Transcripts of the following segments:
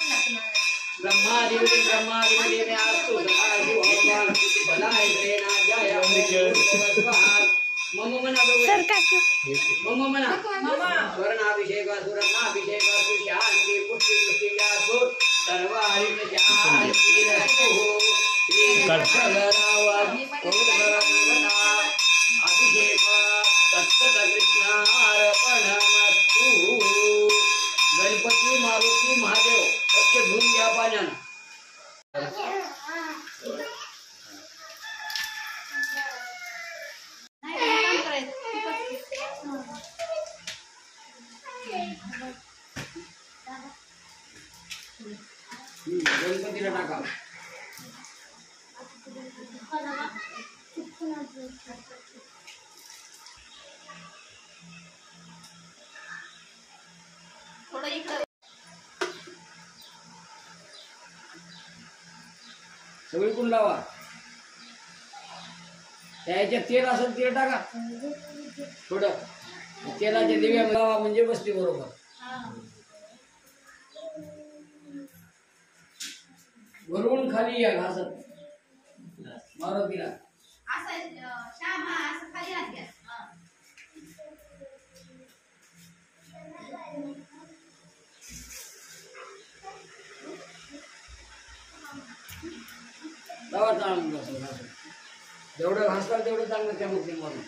ब्रह्मादिदेव में आस्तु सदाशिव भगवान भलाय प्रेरणा जय मम मना मम मना स्वर्णाभिषेक सुरत्नाभिषेक सुशांति पुष्टि पुष्टि जासु सर्वारित शांति रस्तु श्री कटकरावति ओदरवना अभिषेक तत्त कृष्णार्पणमस्तु। गणपती मारुती महादेव सबके धूम घ्या पाण्यानं। गणपतीला टाका थोडं इकडे सगळीकडून लावा। त्याच्यात तेल असेल तेल टाका थोडं तेलाच्या दिव्या लावा म्हणजे बसते बरोबर। वरून खाली या घासत मारुतीला असं श्याम असं खाली हात घ्या। लावा चांगलं जेवढं घासला तेवढं चांगलं त्या मूर्तीमध्ये।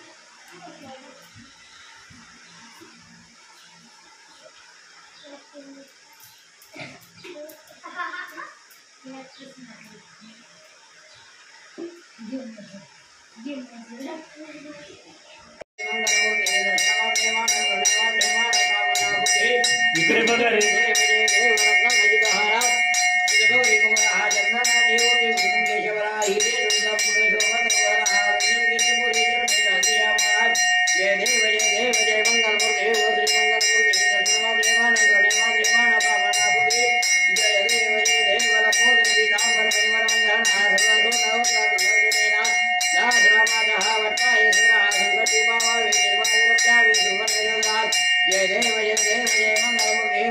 इकडे बघा रे जय देव जय मंगल मूर्ति